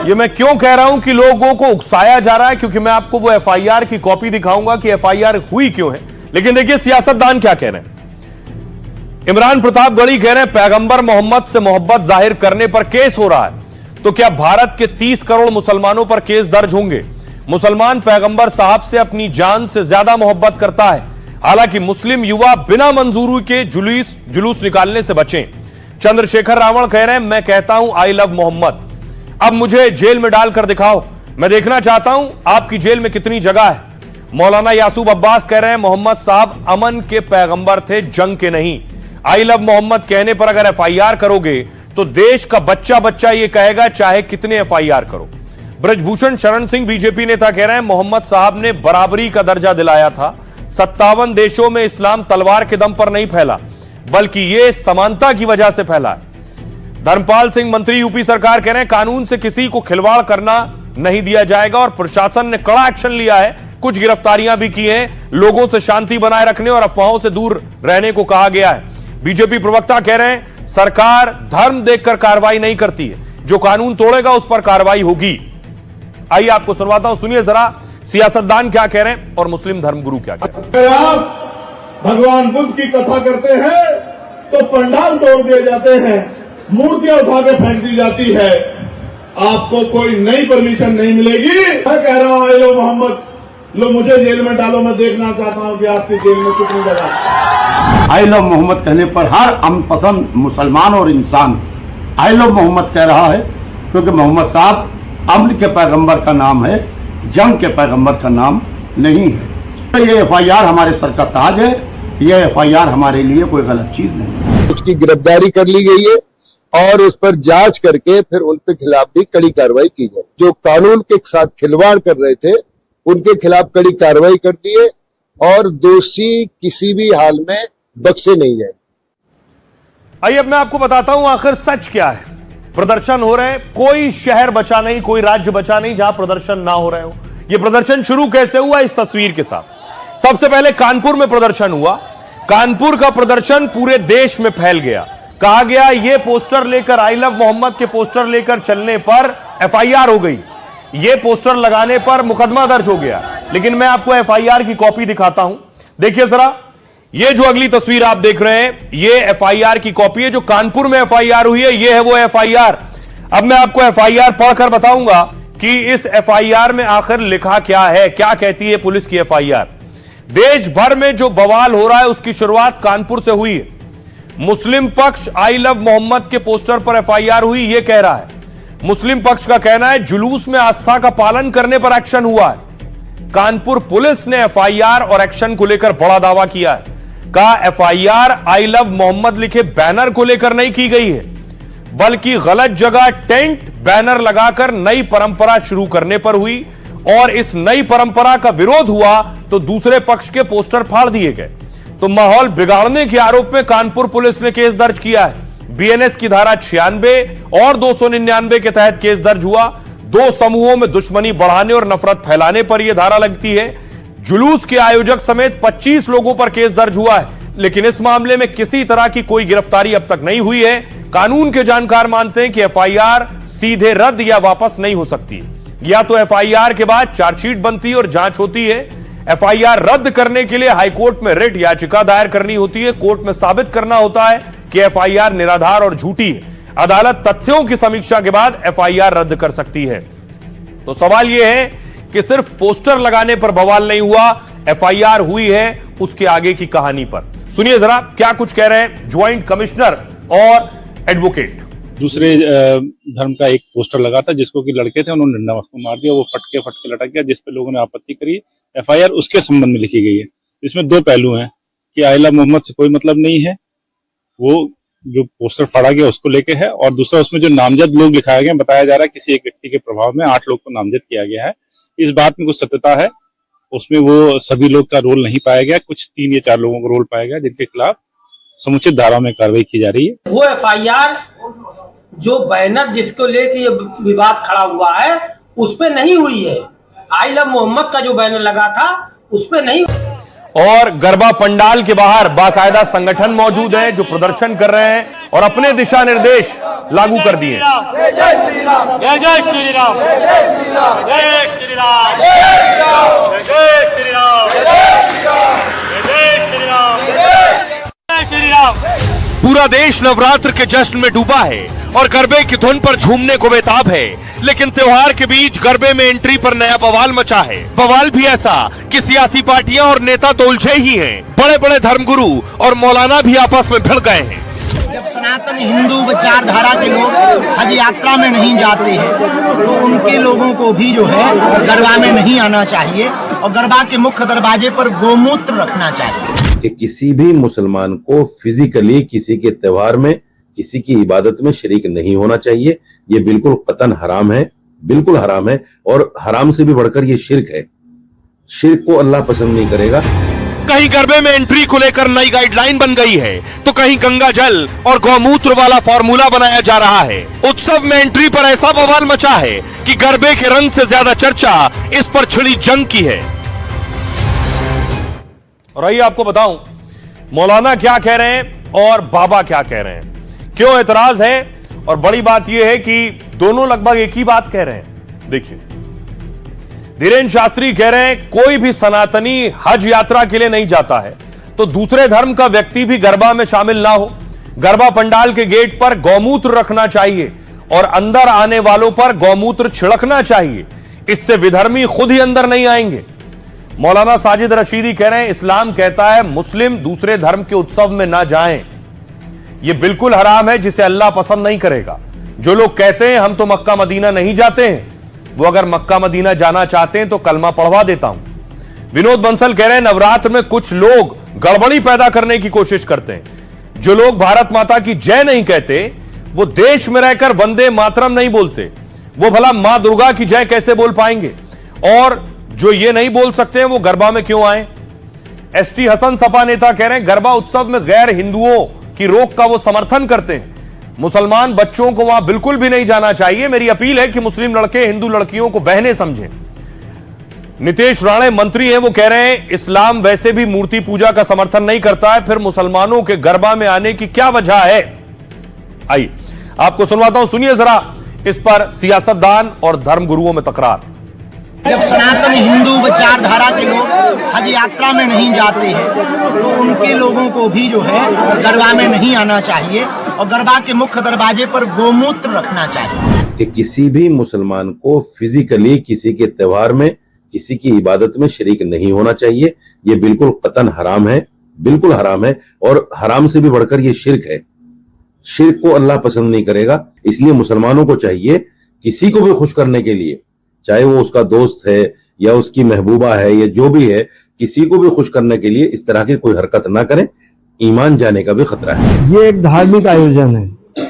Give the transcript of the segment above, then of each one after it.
ये मैं क्यों कह रहा हूं कि लोगों को उकसाया जा रहा है, क्योंकि मैं आपको वो एफआईआर की कॉपी दिखाऊंगा कि एफआईआर हुई क्यों है। लेकिन देखिए सियासतदान क्या कह रहे हैं। इमरान प्रतापगढ़ी कह रहे हैं पैगंबर मोहम्मद से मोहब्बत जाहिर करने पर केस हो रहा है, तो क्या भारत के 30 करोड़ मुसलमानों पर केस दर्ज होंगे? मुसलमान पैगंबर साहब से अपनी जान से ज्यादा मोहब्बत करता है। हालांकि मुस्लिम युवा बिना मंजूरी के जुलूस निकालने से बचें। चंद्रशेखर रावण कह रहे हैं मैं कहता हूं आई लव मोहम्मद, अब मुझे जेल में डालकर दिखाओ, मैं देखना चाहता हूं आपकी जेल में कितनी जगह है। मौलाना यासूब अब्बास कह रहे हैं मोहम्मद साहब अमन के पैगंबर थे, जंग के नहीं। आई लव मोहम्मद कहने पर अगर एफआईआर करोगे तो देश का बच्चा बच्चा यह कहेगा चाहे कितने एफआईआर करो। ब्रजभूषण शरण सिंह बीजेपी नेता कह रहे हैं मोहम्मद साहब ने बराबरी का दर्जा दिलाया था। 57 देशों में इस्लाम तलवार के दम पर नहीं फैला, बल्कि यह समानता की वजह से फैला है। धर्मपाल सिंह मंत्री यूपी सरकार कह रहे हैं कानून से किसी को खिलवाड़ करना नहीं दिया जाएगा और प्रशासन ने कड़ा एक्शन लिया है, कुछ गिरफ्तारियां भी की हैं, लोगों से शांति बनाए रखने और अफवाहों से दूर रहने को कहा गया है। बीजेपी प्रवक्ता कह रहे हैं सरकार धर्म देखकर कार्रवाई नहीं करती है, जो कानून तोड़ेगा उस पर कार्रवाई होगी। आइए आपको सुनवाता हूं, सुनिए जरा सियासतदान क्या कह रहे हैं और मुस्लिम धर्मगुरु क्या कह रहे हैं। अगर आप भगवान बुद्ध की कथा करते हैं तो पंडाल तोड़ दिए जाते हैं, मूर्तियां उठा के फेंक दी जाती है, आपको कोई नई परमिशन नहीं मिलेगी। मैं कह रहा हूं आई लो मोहम्मद, लो मुझे जेल में डालो, मैं देखना चाहता हूं कि आपकी जेल में कितनी जगह। आई लव मोहम्मद कहने पर हर अमन पसंद मुसलमान और इंसान आई लव मोहम्मद कह रहा है, क्योंकि मोहम्मद साहब अमन के पैगंबर का नाम है, जंग के पैगंबर का नाम नहीं है। ये एफआईआर हमारे सर का ताज है, ये एफआईआर हमारे लिए कोई गलत चीज नहीं। उसकी गिरफ्तारी कर ली गई है और उस पर जांच करके फिर उनके खिलाफ भी कड़ी कार्रवाई की जाए। जो कानून के साथ खिलवाड़ कर रहे थे उनके खिलाफ कड़ी कार्रवाई कर दी है और दोषी किसी भी हाल में बख्शे नहीं जाए। आइए अब मैं आपको बताता हूं आखिर सच क्या है। प्रदर्शन हो रहे हैं, कोई शहर बचा नहीं, कोई राज्य बचा नहीं जहां प्रदर्शन ना हो रहे हो। यह प्रदर्शन शुरू कैसे हुआ इस तस्वीर के साथ। सबसे पहले कानपुर में प्रदर्शन हुआ। कानपुर का प्रदर्शन पूरे देश में फैल गया। कहा गया ये पोस्टर लेकर, आई लव मोहम्मद के पोस्टर लेकर चलने पर एफआईआर हो गई, ये पोस्टर लगाने पर मुकदमा दर्ज हो गया। लेकिन मैं आपको एफआईआर की कॉपी दिखाता हूं, देखिए जरा। ये जो अगली तस्वीर आप देख रहे हैं ये एफआईआर की कॉपी है, जो कानपुर में एफआईआर हुई है, ये है वो एफआईआर। अब मैं आपको एफआईआर पढ़कर बताऊंगा कि इस एफआईआर में आखिर लिखा क्या है, क्या कहती है पुलिस की एफआईआर। देश भर में जो बवाल हो रहा है उसकी शुरुआत कानपुर से हुई है। मुस्लिम पक्ष आई लव मोहम्मद के पोस्टर पर एफआईआर हुई, यह कह रहा है। मुस्लिम पक्ष का कहना है जुलूस में आस्था का पालन करने पर एक्शन हुआ है। कानपुर पुलिस ने एफआईआर और एक्शन को लेकर बड़ा दावा किया है। कहा एफआईआर आई लव मोहम्मद लिखे बैनर को लेकर नहीं की गई है, बल्कि गलत जगह टेंट बैनर लगाकर नई परंपरा शुरू करने पर हुई और इस नई परंपरा का विरोध हुआ तो दूसरे पक्ष के पोस्टर फाड़ दिए गए। तो माहौल बिगाड़ने के आरोप में कानपुर पुलिस ने केस दर्ज किया है। बीएनएस की धारा 96 और 299 के तहत केस दर्ज हुआ। दो समूहों में दुश्मनी बढ़ाने और नफरत फैलाने पर यह धारा लगती है। जुलूस के आयोजक समेत 25 लोगों पर केस दर्ज हुआ है, लेकिन इस मामले में किसी तरह की कोई गिरफ्तारी अब तक नहीं हुई है। कानून के जानकार मानते हैं कि एफआईआर सीधे रद्द या वापस नहीं हो सकती, या तो एफआईआर के बाद चार्जशीट बनती है और जांच होती है। एफआईआर रद्द करने के लिए हाईकोर्ट में रिट याचिका दायर करनी होती है। कोर्ट में साबित करना होता है कि एफआईआर निराधार और झूठी है। अदालत तथ्यों की समीक्षा के बाद एफआईआर रद्द कर सकती है। तो सवाल यह है कि सिर्फ पोस्टर लगाने पर बवाल नहीं हुआ, एफआईआर हुई है उसके आगे की कहानी पर। सुनिए जरा क्या कुछ कह रहे हैं ज्वाइंट कमिश्नर और एडवोकेट। दूसरे धर्म का एक पोस्टर लगा था जिसको कि लड़के थे, उन्होंने डंडा उसको मार दिया, वो फटके लटक गया, जिस पे लोगों ने आपत्ति करी। एफआईआर उसके संबंध में लिखी गई है। इसमें दो पहलू हैं कि आई लव मोहम्मद से कोई मतलब नहीं है, वो जो पोस्टर फाड़ा गया उसको लेके है, और दूसरा उसमें जो नामजद लोग लिखाया गया, बताया जा रहा है किसी एक व्यक्ति के प्रभाव में 8 लोग को नामजद किया गया है। इस बात में कुछ सत्यता है, उसमें वो सभी लोग का रोल नहीं पाया गया, कुछ 3 या 4 लोगों का रोल पाया गया जिनके खिलाफ समुचित धारा में कार्रवाई की जा रही है। वो एफआईआर जो बैनर जिसको लेके ये विवाद खड़ा हुआ है उस पे नहीं हुई है। आई लव मोहम्मद का जो बैनर लगा था उस पे नहीं। और गरबा पंडाल के बाहर बाकायदा संगठन मौजूद है जो प्रदर्शन कर रहे हैं और अपने दिशा निर्देश लागू कर दिए। जय जय श्री राम, जय जय श्री राम, जय जय श्री राम, जय श्री राम, जय श्री राम, जय श्री राम, जय श्री राम, जय श्री राम। पूरा देश नवरात्र के जश्न में डूबा है और गरबे की धुन पर झूमने को बेताब है, लेकिन त्योहार के बीच गरबे में एंट्री पर नया बवाल मचा है। बवाल भी ऐसा कि सियासी पार्टियां और नेता तो उलझे ही हैं, बड़े बड़े धर्मगुरु और मौलाना भी आपस में भिड़ गए हैं। जब सनातन हिंदू विचारधारा के लोग हज यात्रा में नहीं जाते हैं तो उनके लोगों को भी जो है गरबा में नहीं आना चाहिए और गरबा के मुख्य दरवाजे पर गोमूत्र रखना चाहिए। कि किसी भी मुसलमान को फिजिकली किसी के त्योहार में, किसी की इबादत में शरीक नहीं होना चाहिए। ये बिल्कुल कतन हराम है, बिल्कुल हराम है, और हराम से भी बढ़कर ये शिर्क है। शिर्क को अल्लाह पसंद नहीं करेगा। कहीं गरबे में एंट्री को लेकर नई गाइडलाइन बन गई है तो कहीं गंगा जल और गौमूत्र वाला फॉर्मूला बनाया जा रहा है। उत्सव में एंट्री पर ऐसा बवाल मचा है कि गरबे के रंग से ज्यादा चर्चा इस पर छिड़ी जंग की है। और आइए आपको बताऊं मौलाना क्या कह रहे हैं और बाबा क्या कह रहे हैं, क्यों एतराज है, और बड़ी बात यह है कि दोनों लगभग एक ही बात कह रहे हैं। देखिए, धीरेन्द्र शास्त्री कह रहे हैं कोई भी सनातनी हज यात्रा के लिए नहीं जाता है तो दूसरे धर्म का व्यक्ति भी गरबा में शामिल ना हो। गरबा पंडाल के गेट पर गौमूत्र रखना चाहिए और अंदर आने वालों पर गौमूत्र छिड़कना चाहिए, इससे विधर्मी खुद ही अंदर नहीं आएंगे। मौलाना साजिद रशीदी कह रहे हैं इस्लाम कहता है मुस्लिम दूसरे धर्म के उत्सव में ना जाएं, यह बिल्कुल हराम है जिसे अल्लाह पसंद नहीं करेगा। जो लोग कहते हैं हम तो मक्का मदीना नहीं जाते हैं, वो अगर मक्का मदीना जाना चाहते हैं तो कलमा पढ़वा देता हूं। विनोद बंसल कह रहे हैं नवरात्र में कुछ लोग गड़बड़ी पैदा करने की कोशिश करते हैं। जो लोग भारत माता की जय नहीं कहते वो देश में रहकर वंदे मातरम नहीं बोलते, वो भला मां दुर्गा की जय कैसे बोल पाएंगे? और जो ये नहीं बोल सकते हैं वो गरबा में क्यों आए? एसटी हसन सपा नेता कह रहे हैं गरबा उत्सव में गैर हिंदुओं की रोक का वो समर्थन करते हैं, मुसलमान बच्चों को वहां बिल्कुल भी नहीं जाना चाहिए। मेरी अपील है कि मुस्लिम लड़के हिंदू लड़कियों को बहनें समझें। नितेश राणे मंत्री हैं, वो कह रहे हैं इस्लाम वैसे भी मूर्ति पूजा का समर्थन नहीं करता है, फिर मुसलमानों के गरबा में आने की क्या वजह है? आइए आपको सुनवाता हूं, सुनिए जरा इस पर सियासतदान और धर्मगुरुओं में तकरार। जब सनातन हिंदू विचारधारा के लोग हज यात्रा में नहीं जाते हैं तो उनके लोगों को भी जो है गरबा में नहीं आना चाहिए और गरबा के मुख्य दरवाजे पर गोमूत्र रखना चाहिए। कि किसी भी मुसलमान को फिजिकली किसी के त्योहार में, किसी की इबादत में शरीक नहीं होना चाहिए। ये बिल्कुल कतन हराम है, बिल्कुल हराम है, और हराम से भी बढ़कर ये शिर्क है। शिर्क को अल्लाह पसंद नहीं करेगा। इसलिए मुसलमानों को चाहिए किसी को भी खुश करने के लिए, चाहे वो उसका दोस्त है या उसकी महबूबा है या जो भी है, किसी को भी खुश करने के लिए इस तरह की कोई हरकत ना करें, ईमान जाने का भी खतरा है। ये एक धार्मिक आयोजन है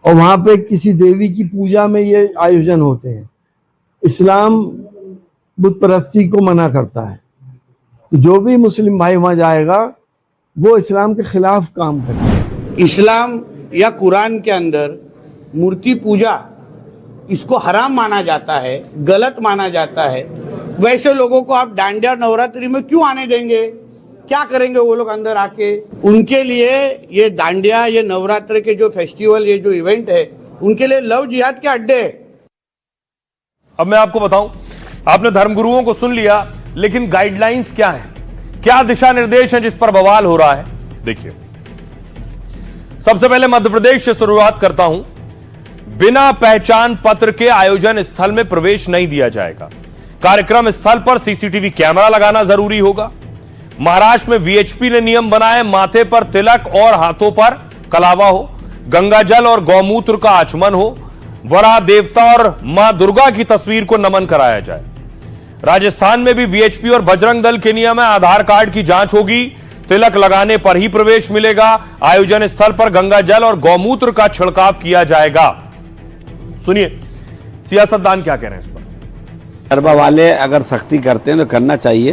और वहां पे किसी देवी की पूजा में ये आयोजन होते हैं। इस्लाम बुत परस्ती को मना करता है, तो जो भी मुस्लिम भाई वहां जाएगा वो इस्लाम के खिलाफ काम करेगा। इस्लाम या कुरान के अंदर मूर्ति पूजा इसको हराम माना जाता है, गलत माना जाता है। वैसे लोगों को आप डांडिया नवरात्रि में क्यों आने देंगे? क्या करेंगे वो लोग अंदर आके? उनके लिए ये डांडिया, ये नवरात्र के जो फेस्टिवल, ये जो इवेंट है, उनके लिए लव जिहाद के अड्डे है। अब मैं आपको बताऊं, आपने धर्मगुरुओं को सुन लिया, लेकिन गाइडलाइंस क्या है, क्या दिशा निर्देश है जिस पर बवाल हो रहा है? देखिए, सबसे पहले मध्य प्रदेश से शुरुआत करता हूं। बिना पहचान पत्र के आयोजन स्थल में प्रवेश नहीं दिया जाएगा। कार्यक्रम स्थल पर सीसीटीवी कैमरा लगाना जरूरी होगा। महाराष्ट्र में वीएचपी ने नियम बनाए, माथे पर तिलक और हाथों पर कलावा हो, गंगाजल और गौमूत्र का आचमन हो, वरा देवता और मां दुर्गा की तस्वीर को नमन कराया जाए। राजस्थान में भी वीएचपी और बजरंग दल के नियम है, आधार कार्ड की जांच होगी, तिलक लगाने पर ही प्रवेश मिलेगा। आयोजन स्थल पर गंगाजल और गौमूत्र का छिड़काव किया जाएगा। सुनिए सियासतदान क्या कह रहे हैं इस पर। गरबा वाले अगर सख्ती करते हैं तो करना चाहिए,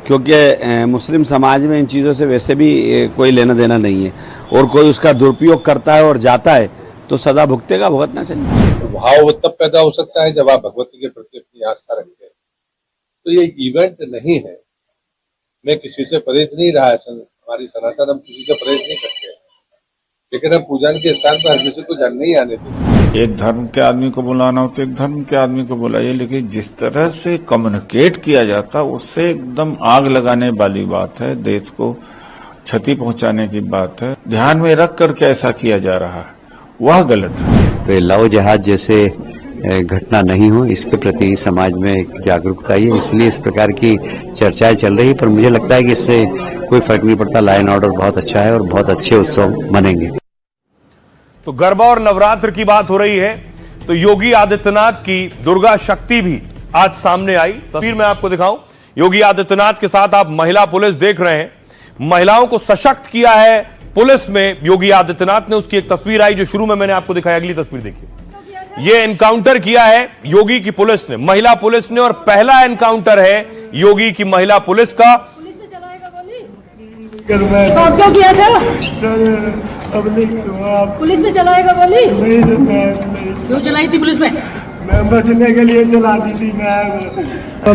क्योंकि मुस्लिम समाज में इन चीज़ों से वैसे भी कोई लेना देना नहीं है, और कोई उसका दुरुपयोग करता है और जाता है तो सदा भुगतेगा, भुगतना चाहिए। भाव तब पैदा हो सकता है जब आप भगवती के प्रति अपनी आस्था रखते हैं। तो ये इवेंट नहीं है, मैं किसी से परहेज नहीं रहा है, हमारी सनातन, हम किसी से परहेज नहीं करते हैं, लेकिन हम पूजन के स्थान पर हर किसी को जन्म नहीं आने देते। एक धर्म के आदमी को बुलाना हो तो एक धर्म के आदमी को बुलाइए, लेकिन जिस तरह से कम्युनिकेट किया जाता उससे एकदम आग लगाने वाली बात है, देश को क्षति पहुंचाने की बात है। ध्यान में रख कर के ऐसा किया जा रहा है, वह गलत है। तो लव जहाज जैसे घटना नहीं हो, इसके प्रति समाज में एक जागरूकता है, इसलिए इस प्रकार की चर्चाएं चल रही है। पर मुझे लगता है कि इससे कोई फर्क नहीं पड़ता। लॉ एंड ऑर्डर बहुत अच्छा है और बहुत अच्छे उत्सव मनेंगे। तो गरबा और नवरात्र की बात हो रही है, तो योगी आदित्यनाथ की दुर्गा शक्ति भी आज सामने आई। तस्वीर मैं आपको दिखाऊं, योगी आदित्यनाथ के साथ आप महिला पुलिस देख रहे हैं। महिलाओं को सशक्त किया है पुलिस में योगी आदित्यनाथ ने। उसकी एक तस्वीर आई जो शुरू में मैंने आपको दिखाई, अगली तस्वीर देखिए। यह एनकाउंटर किया है योगी की पुलिस ने, महिला पुलिस ने, और पहला एनकाउंटर है योगी की महिला पुलिस का। आप क्या किया था? पुलिस में चलाएगा गोली? क्यों चलाई थी पुलिस में? मैं बचने के लिए चला दी थी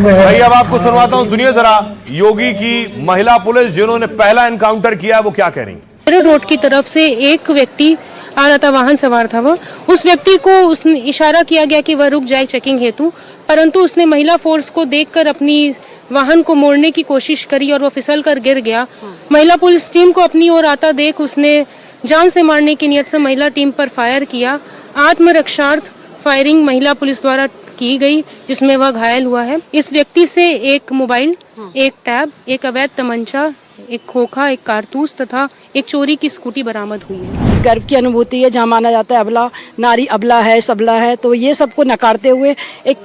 भाई अब आपको सुनवाता हूं, सुनिए जरा। योगी की महिला पुलिस जिन्होंने पहला एनकाउंटर किया वो क्या कह रही है। रोड की तरफ से एक व्यक्ति आ रहा था, वाहन सवार था वो। उस व्यक्ति को उसने इशारा किया गया कि वह रुक जाए चेकिंग हेतु, परंतु उसने महिला फोर्स को देखकर अपनी वाहन को मोड़ने की कोशिश करी और वो फिसल कर गिर गया। महिला पुलिस टीम को अपनी ओर आता देख उसने जान से मारने की नियत से महिला टीम पर फायर किया। आत्मरक्षार्थ फायरिंग महिला पुलिस द्वारा की गई, जिसमें वह घायल हुआ है। इस व्यक्ति से एक मोबाइल, एक टैब, एक अवैध तमंचा, एक खोखा, एक कारतूस तथा एक चोरी की स्कूटी बरामद हुई है। गर्व की अनुभूति है, जहाँ माना जाता है अबला नारी अबला है, सबला है, तो ये सबको नकारते हुए एक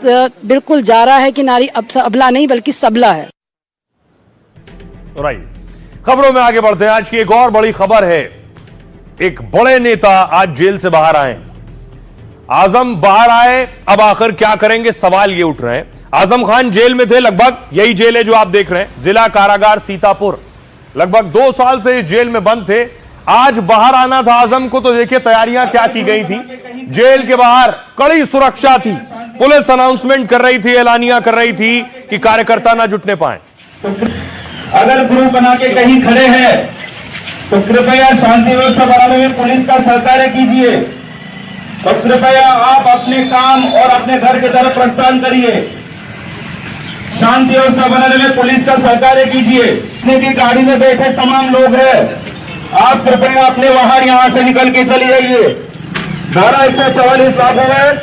बिल्कुल जा रहा है कि नारी अबला नहीं बल्कि सबला है। राइट, खबरों में आगे बढ़ते हैं। आज की एक और बड़ी खबर है, एक बड़े नेता आज जेल से बाहर आए। आजम बाहर आए, अब आखिर क्या करेंगे, सवाल ये उठ रहे हैं। आजम खान जेल में थे, लगभग यही जेल है जो आप देख रहे हैं, जिला कारागार सीतापुर। लगभग 2 साल से जेल में बंद थे। आज बाहर आना था आजम को, तो देखिए तैयारियां क्या की गई थी। जेल के बाहर कड़ी सुरक्षा थी, पुलिस अनाउंसमेंट कर रही थी, एलानियां कर रही थी कि कार्यकर्ता ना जुटने पाए। अगर ग्रुप बना के कहीं खड़े हैं तो कृपया शांति व्यवस्था बनाने में पुलिस का सहकार्य कीजिए और कृपया आप अपने काम और अपने घर की तरफ प्रस्थान करिए। शांति व्यवस्था बनाने में पुलिस का सहकार्य कीजिए। जितने भी गाड़ी में बैठे तमाम लोग हैं, आप कृपया अपने वाहन यहां से निकल के चले जाइए। धारा 144 लागू है।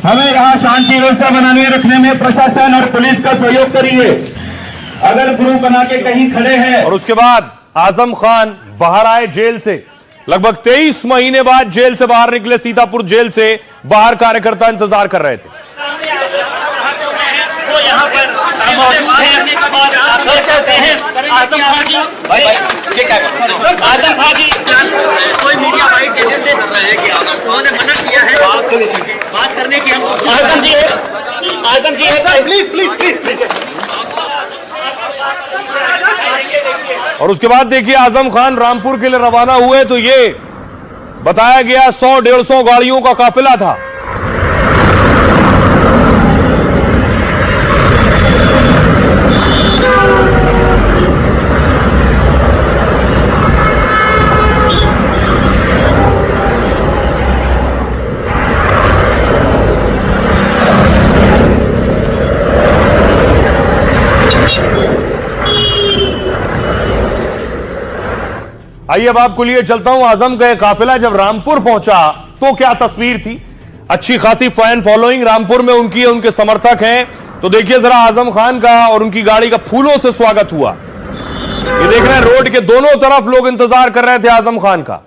हमें यहाँ शांति व्यवस्था बनाने रखने में प्रशासन और पुलिस का सहयोग करिए। अगर ग्रुप बना के कहीं खड़े हैं। और उसके बाद आजम खान बाहर आए जेल से। लगभग 23 महीने बाद जेल से बाहर निकले। सीतापुर जेल से बाहर कार्यकर्ता इंतजार कर रहे थे। वो यहाँ पर मौजूद है, आजम खान जी, ये क्या आजम खान जी कोई मीडिया वाइट के जैसे कर रहे हैं कि उन्होंने मना किया है बात करने की। हम आजम जी ऐसा प्लीज प्लीज प्लीज प्लीज। और उसके बाद देखिए आजम खान रामपुर के लिए रवाना हुए तो ये बताया गया 100-150 गाड़ियों का काफिला था। आइए अब आपको लिए चलता हूं। आजम का काफिला जब रामपुर पहुंचा तो क्या तस्वीर थी। अच्छी खासी फैन फॉलोइंग रामपुर में उनकी है, उनके समर्थक हैं। तो देखिए जरा आजम खान का और उनकी गाड़ी का फूलों से स्वागत हुआ। ये देख रहे हैं रोड के दोनों तरफ लोग इंतजार कर रहे थे आजम खान का।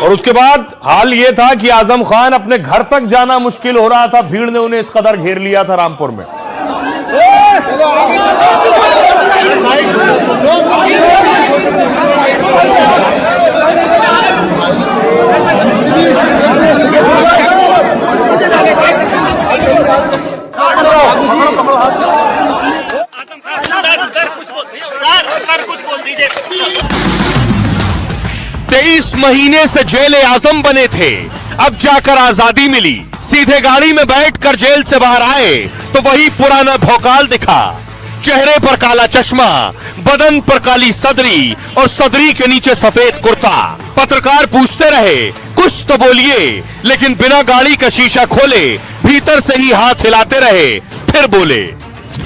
और उसके बाद हाल यह था कि आजम खान अपने घर तक जाना मुश्किल हो रहा था। भीड़ ने उन्हें इस कदर घेर लिया था रामपुर में। 23 महीने से जेल आजम बने थे, अब जाकर आजादी मिली। सीधे गाड़ी में बैठकर जेल से बाहर आए तो वही पुराना भौकाल दिखा। चेहरे पर काला चश्मा, बदन पर काली सदरी और सदरी के नीचे सफेद कुर्ता। पत्रकार पूछते रहे कुछ तो बोलिए, लेकिन बिना गाड़ी का शीशा खोले भीतर से ही हाथ हिलाते रहे। फिर बोले,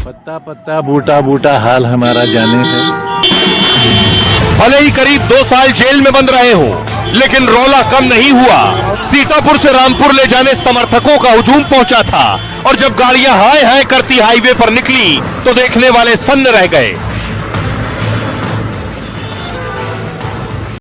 पत्ता पत्ता बूटा बूटा हाल हमारा जाने है। भले ही करीब 2 साल जेल में बंद रहे हो, लेकिन रौला कम नहीं हुआ। सीतापुर से रामपुर ले जाने समर्थकों का हुजूम पहुंचा था और जब गाड़ियां हाय हाय करती हाईवे पर निकली तो देखने वाले सन्न रह गए।